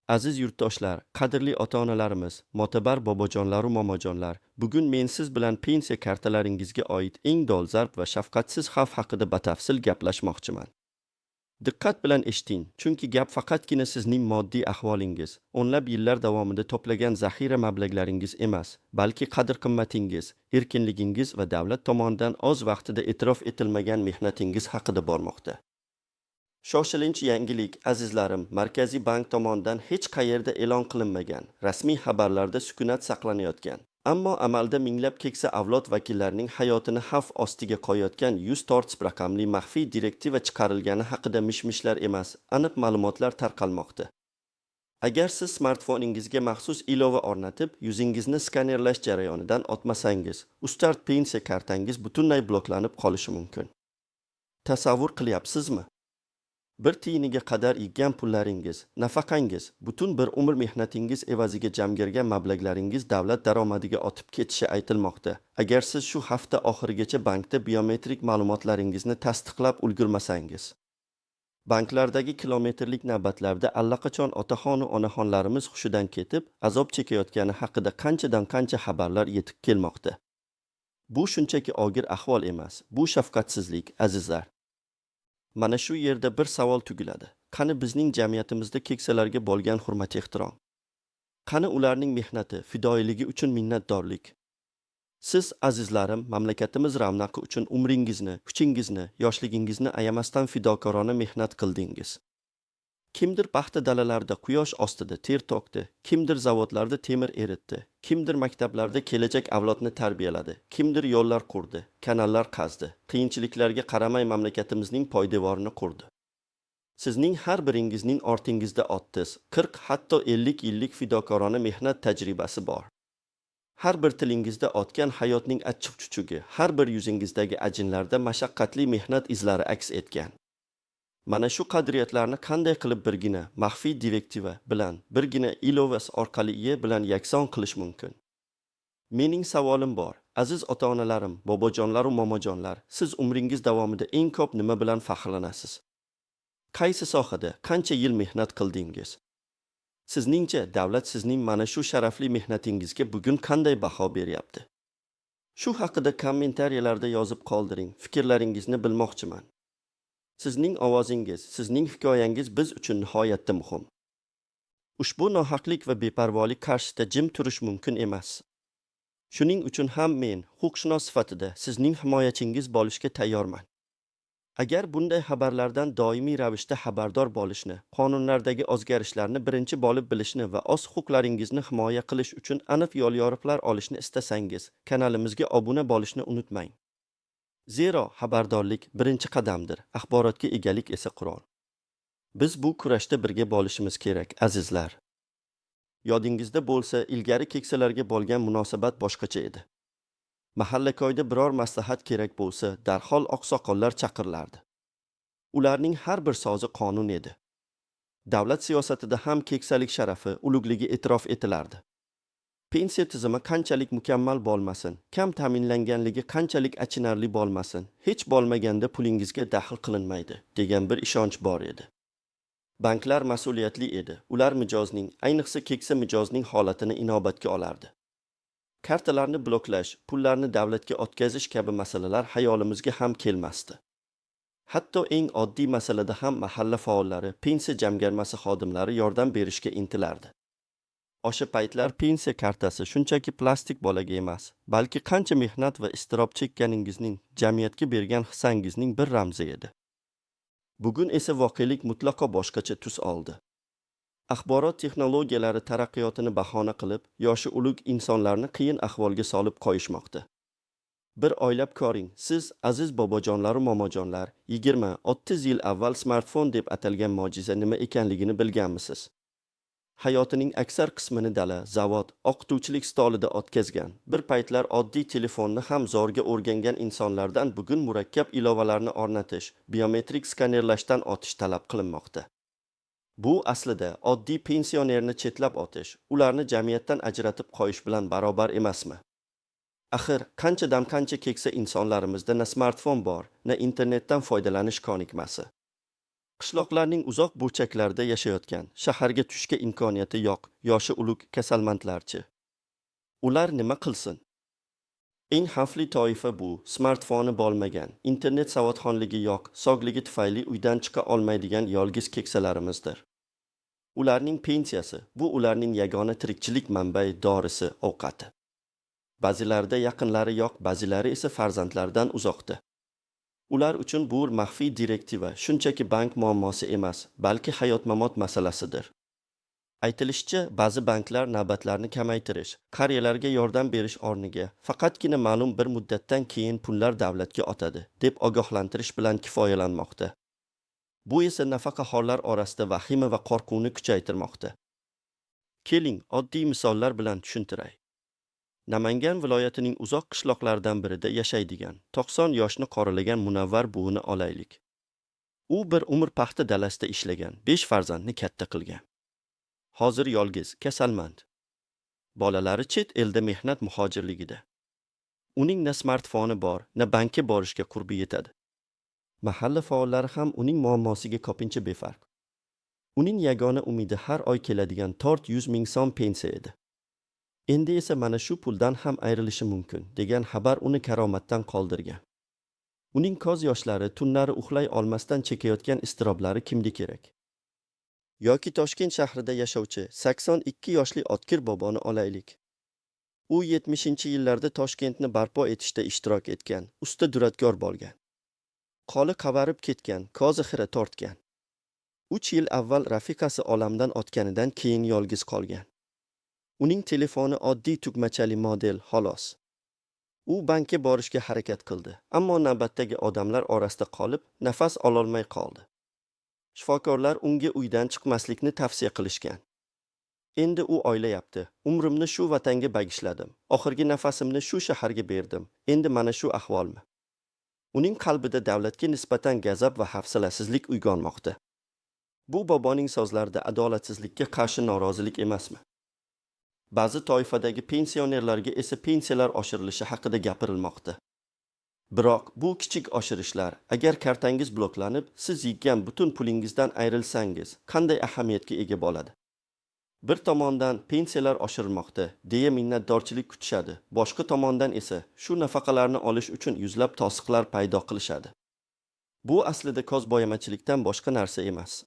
Aziz yurtdoshlar, qadrli ota-onalarimiz, motabar bobojonlar va momojonlar, bugun men siz bilan pensiya kartalaringizga oid eng dolzarb va shafqatsiz xavf haqida batafsil gaplashmoqchiman. Diqqat bilan eshiting, chunki gap faqatgina sizning moddiy ahvolingiz, o'nlab yillar davomida to'plagan zaxira mablag'laringiz emas, balki qadr-qimmatingiz, erkinligingiz va davlat tomonidan o'z vaqtida e'tirof etilmagan mehnatingiz haqida bormoqda. Shoshilinch yangilik, azizlarim, Markaziy bank tomonidan hech qayerda e'lon qilinmagan, rasmiy xabarlarda sukunat saqlanayotgan. Ammo amalda minglab keksa avlod vakillarining hayotini xavf ostiga qo'yayotgan 100 tortib raqamli maxfiy direktiva chiqarilgani haqida mishmishlar emas, aniq ma'lumotlar tarqalmoqda. Agar siz smartfoningizga maxsus ilova o'rnatib, yuzingizni skanerlash jarayonidan o'tmasangiz, Ustart pensiya kartangiz butunlay bloklanib qolishi mumkin. Tasavvur qilyapsizmi? Bir tiyiniga qadar yiggan pullaringiz, nafaqangiz, butun bir umr mehnatingiz evaziga jamgirgan mablag'laringiz davlat daromadiga o'tib ketishi aytilmoqda. Agar siz shu hafta oxirigacha bankda biometrik ma'lumotlaringizni tasdiqlab ulgurmasangiz, banklardagi kilometrlik navbatlarda allaqachon otaxon va onaxonlarimiz hushidan ketib, azob chekayotgani haqida qanchadan qancha xabarlar yetib kelmoqda. Bu shunchaki og'ir ahvol emas, bu shafqatsizlik, azizlar. Mana shu yerda bir savol tugiladi. Qani bizning jamiyatimizda keksalarga bo'lgan hurmat-ehtirom? Qani ularning mehnati, fidoyiligi uchun minnatdorlik? Siz, azizlarim, mamlakatimiz ravnaqi uchun umringizni, kuchingizni, yoshligingizni ayamasdan fidokorona mehnat qildingiz. Kimdir paxta dalalarida quyosh ostida ter to'kdi, kimdir zavodlarda temir eritdi, kimdir maktablarda kelajak avlodni tarbiyaladi, kimdir yo'llar qurdi, kanallar qazdi, qiyinchiliklarga qaramay mamlakatimizning poydevorini qurdi. Sizning har biringizning ortingizda 30, 40, hatto 50 yillik fidokorona mehnat tajribasi bor. Har bir tilingizda o'tgan hayotning achchiq-chuchugi, har bir yuzingizdagi ajinlarda mashaqqatli mehnat izlari aks etgan. Mana shu qadriyatlarni qanday qilib birgina maxfiy direktiva bilan, birgina ilovas orqali bilan yakson qilish mumkin? Mening savolim bor. Aziz ota-onalarim, bobojonlar va momojonlar, siz umringiz davomida eng ko'p nima bilan faxrlanasiz? Qaysi sohada qancha yil mehnat qildingiz? Sizningcha davlat sizning mana shu sharafli mehnatingizga bugun qanday baho beryapti? Shu haqida kommentariyalarda yozib qoldiring, fikrlaringizni bilmoqchiman. Sizning ovozingiz, sizning hikoyangiz biz uchun nihoyatda muhim. Ushbu nohaqlik va beparvolik qarshisida jim turish mumkin emas. Shuning uchun ham men, huquqshunos sifatida sizning himoyachingiz bo'lishga tayyorman. Agar bunday xabarlardan doimiy ravishda xabardor bo'lishni, qonunlardagi o'zgarishlarni birinchi bo'lib bilishni va o'z huquqlaringizni himoya qilish uchun aniq yo'l-yo'riqlar olishni istasangiz, kanalimizga obuna bo'lishni unutmang. Zero xabardorlik birinchi qadamdir, axborotga egalik esa qurol. Biz bu kurashda birga bo'lishimiz kerak, azizlar. Yodingizda bo'lsa, ilgari keksalarga bo'lgan munosabat boshqacha edi. Mahalla-ko'yda biror maslahat kerak bo'lsa, darhol oqsoqollar chaqirilardi. Ularning har bir so'zi qonun edi. Davlat siyosatida ham keksalik sharafi, ulug'ligi e'tirof etilardi. Pensiya tizimi qanchalik mukammal bo'lmasin, kam ta'minlanganligi qanchalik achinarli bo'lmasin, hech bo'lmaganda pulingizga daxl qilinmaydi, degan bir ishonch bor edi. Banklar mas'uliyatli edi. Ular mijozning, ayniqsa keksa mijozning holatini inobatga olardi. Kartalarni bloklash, pullarni davlatga o'tkazish kabi masalalar hayolimizga ham kelmasdi. Hatto eng oddiy masalada ham mahalla faollari, pensiya jamg'armasi xodimlari yordam berishga intilardi. O'sha paytlar pensiya kartasi shunchaki plastik bo'laga emas, balki qancha mehnat va iztirob chekkaningizning, jamiyatga bergan hissangizning bir ramzi edi. Bugun esa voqelik mutlaqo boshqacha tus oldi. Axborot texnologiyalari taraqqiyotini bahona qilib, yoshi ulug' insonlarni qiyin ahvolga solib qo'yishmoqda. Bir o'ylab ko'ring, siz, aziz bobojonlar va momojonlar, 20-30 yil avval smartfon deb atalgan mo'jiza nima ekanligini bilganmisiz? Hayotining aksar qismini dala, zavod, o'qituvchilik stolida o'tkazgan, bir paytlar oddiy telefonni ham zo'rga o'rgangan insonlardan bugun murakkab ilovalarni o'rnatish, biometrik skanerlashdan o'tish talab qilinmoqda. Bu aslida oddiy pensionerni chetlab o'tish, ularni jamiyatdan ajratib qo'yish bilan barobar emasmi? Axir, qanchadan qancha keksa insonlarimizda na smartfon bor, na internetdan foydalanish ko'nikmasi. Qishloqlarning uzoq burchaklarida yashayotgan, shaharga tushga imkoniyati yo'q, yoshi ulug' kasalmandlarchi. Ular nima qilsin? Eng xavfli toifa bu smartfoni bo'lmagan, internet savodxonligi yo'q, sog'ligi tufayli uydan chiqa olmaydigan yolg'iz keksalarimizdir. Ularning pensiyasi bu ularning yagona tirikchilik manbai, dorisi, ovqati. Ba'zilarida yaqinlari yo'q, ba'zilari esa farzandlaridan uzoqda. Ular uchun bu maxfiy direktiva shunchaki bank muammosi emas, balki hayot-mamot masalasidir. Aytilishicha, ba'zi banklar navbatlarni kamaytirish, qariyalarga yordam berish o'rniga faqatgina ma'lum bir muddatdan keyin pullar davlatga o'tadi, deb ogohlantirish bilan kifoyalanmoqda. Bu esa nafaqaxo'rlar orasida vahima va qo'rquvni kuchaytirmoqda. Keling, oddiy misollar bilan tushuntiray. Namangan viloyatining uzoq qishloqlaridan birida yashaydigan, 90 yoshni qoralagan Munavvar buvini olaylik. U bir umr paxta dalasida ishlagan, 5 farzandni katta qilgan. Hozir yolg'iz, kasalmand. Bolalari chet elda mehnat muhojirligida. Uning na smartfoni bor, na bankka borishga qurbi yetadi. Mahalla faollari ham uning muammosiga ko'pincha befarq. Uning yagona umidi har oy keladigan 400 ming so'm pensiya edi. Endi esa mana shu puldan ham ayrilishi mumkin degan xabar uni karomatdan qoldirgan. Uning ko'z yoshlari, tunlari uxlay olmasdan chekayotgan iztiroblari kimga kerak? Yoki Toshkent shahrida yashovchi 82 yoshli Otkir boboni olaylik. U 70-yillarda Toshkentni barpo etishda ishtirok etgan, usta duradgor bo'lgan. Qoli qavarib ketgan, ko'zi xira tortgan. 3 yil avval rafiqasi olamdan o'tganidan keyin yolg'iz qolgan. Uning telefoni oddiy tugmachali model, xolos. U bankka borishga harakat qildi, ammo navbatdagi odamlar orasida qolib, nafas ololmay qoldi. Shifokorlar unga uydan chiqmaslikni tavsiya qilishgan. Endi u o'ylayapti, umrimni shu vatanga bagishladim, oxirgi nafasimni shu shaharga berdim, endi mana shu ahvolmi? Uning qalbida davlatga nisbatan g'azab va hafsalasizlik uyg'onmoqda. Bu boboning so'zlarida adolatsizlikka qarshi norozilik emasmi? Ba'zi toifadagi pensionerlarga esa pensiyalar oshirilishi haqida gapirilmoqda. Biroq bu kichik oshirishlar, agar kartangiz bloklanib, siz yig'gan butun pulingizdan ayrilsangiz, qanday ahamiyatga ega bo'ladi? Bir tomondan pensiyalar oshirilmoqda, deya minnatdorchilik kutishadi. Boshqa tomondan esa shu nafaqalarni olish uchun yuzlab to'siqlar paydo qilishadi. Bu aslida ko'zbo'yamachilikdan boshqa narsa emas.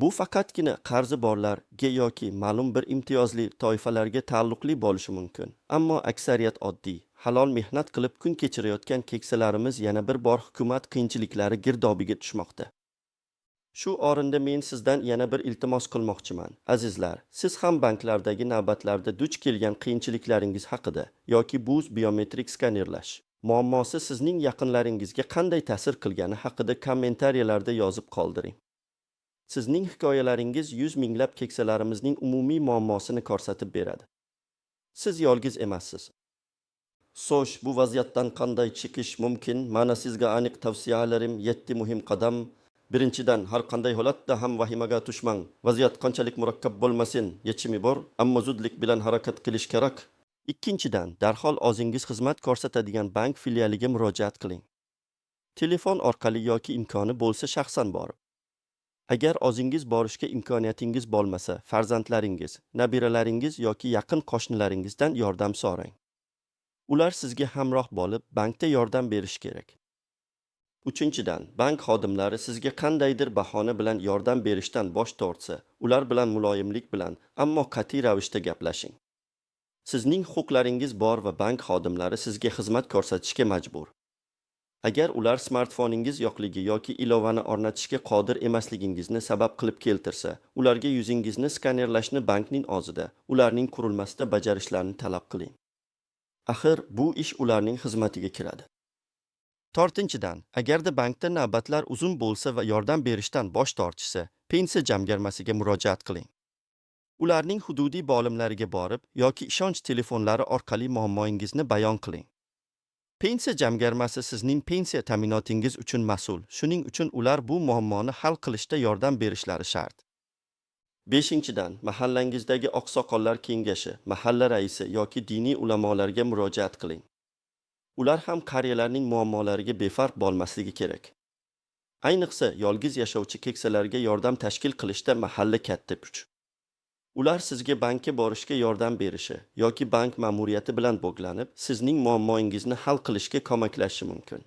Bu faqatgina qarzi borlarga yoki ma'lum bir imtiyozli toifalarga taalluqli bo'lishi mumkin. Ammo aksariyat oddiy, halol mehnat qilib kun kechirayotgan keksalarimiz yana bir bor hukumat qiyinchiliklari girdobiga tushmoqda. Shu o'rinda men sizdan yana bir iltimos qilmoqchiman. Azizlar, siz ham banklardagi navbatlarda duch kelgan qiyinchiliklaringiz haqida yoki bu biometrik skanerlash muammosi sizning yaqinlaringizga qanday ta'sir qilgani haqida kommentariyalarda yozib qoldiring. Sizning hikoyalaringiz 100 minglab keksalarimizning umumiy muammosini ko'rsatib beradi. Siz yolg'iz emassiz. So'sh, bu vaziyatdan qanday chiqish mumkin? Mana sizga aniq tavsiyalarim 7 muhim qadam. Birinchidan, har qanday holatda ham vahimaga tushmang. Vaziyat qanchalik murakkab bo'lmasin, yechimi bor, ammo zudlik bilan harakat qilish kerak. Ikkinchidan, darhol o'zingiz xizmat ko'rsatadigan bank filialiga murojaat qiling. Telefon orqali yoki imkoni bo'lsa shaxsan borib. Agar o'zingiz borishga imkoniyatingiz bo'lmasa, farzandlaringiz, nabiralaringiz yoki yaqin qo'shnilaringizdan yordam so'rang. Ular sizga hamroh bo'lib, bankda yordam berish kerak. Uchinchidan, bank xodimlari sizga qandaydir bahona bilan yordam berishdan bosh tortsa, ular bilan muloyimlik bilan, ammo qat'iy ravishda gaplashing. Sizning huquqlaringiz bor va bank xodimlari sizga xizmat ko'rsatishga majbur. Agar ular smartfoningiz yo'qligi yoki ilovani o'rnatishga qodir emasligingizni sabab qilib keltirsa, ularga yuzingizni skanerlashni bankning o'zida, ularning qurilmasida bajarishlarini talab qiling. Axir bu ish ularning xizmatiga kiradi. To'rtinchidan, agarda bankda navbatlar uzun bo'lsa va yordam berishdan bosh tortishsa, pensiya jamg'armasiga murojaat qiling. Ularning hududiy bo'limlariga borib yoki ishonch telefonlari orqali muammoingizni bayon qiling. Pensiya jamg'armasi sizning pensiya ta'minotingiz uchun mas'ul. Shuning uchun ular bu muammoni hal qilishda yordam berishlari shart. Beshinchidan, mahallangizdagi oqsoqollar kengashi, mahalla raisi yoki diniy ulamolarga murojaat qiling. Ular ham qariyalarning muammolariga befarq bo'lmasligi kerak. Ayniqsa yolg'iz yashovchi keksalarga yordam tashkil qilishda mahalla katta kuch. Ular sizga bankka borishga yordam berishi yoki bank ma'muriyati bilan bog'lanib, sizning muammoingizni hal qilishga ko'maklashishi mumkin.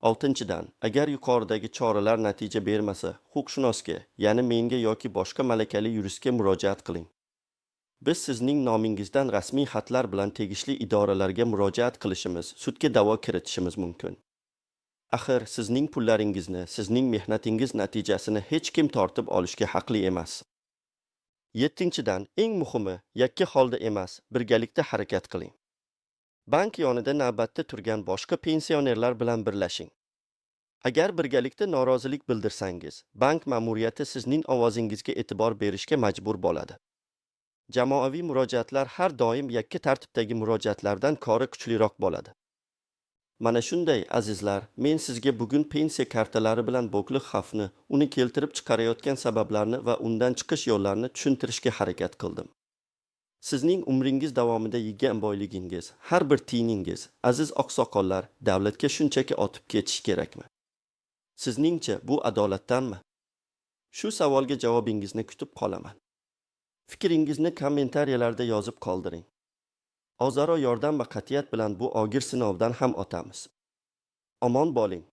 6-dan, agar yuqoridagi choralar natija bermasa, huquqshunosga, ya'ni menga yoki boshqa malakali yuristga murojaat qiling. Biz sizning nomingizdan rasmiy xatlar bilan tegishli idoralarga murojaat qilishimiz, sudga da'vo kiritishimiz mumkin. Axir sizning pullaringizni, sizning mehnatingiz natijasini hech kim tortib olishga haqli emas. 7-dan, eng muhimi, yakka holda emas, birgalikda harakat qiling. Bank yonida navbatda turgan boshqa pensionerlar bilan birlashing. Agar birgalikda norozilik bildirsangiz, bank ma'muriyati sizning ovozingizga e'tibor berishga majbur bo'ladi. Jamoaviy murojaatlar har doim yakka tartibdagi murojaatlardan ko'ra kuchliroq bo'ladi. Mana shunday azizlar, men sizga bugun pensiya kartalari bilan bog'liq xavfni, uni keltirib chiqarayotgan sabablarni va undan chiqish yo'llarini tushuntirishga harakat qildim. Sizning umringiz davomida yegan boyligingiz, har bir tiyiningiz, aziz oqsoqollar, davlatga shunchaki otib ketish kerakmi? Sizningcha bu adolatdanmi? Shu savolga javobingizni kutib qolaman. Fikringizni kommentariyalarda yozib qoldiring. O'zaro yordam va qat'iyat bilan bu og'ir sinovdan ham o'tamiz. Omon bo'ling.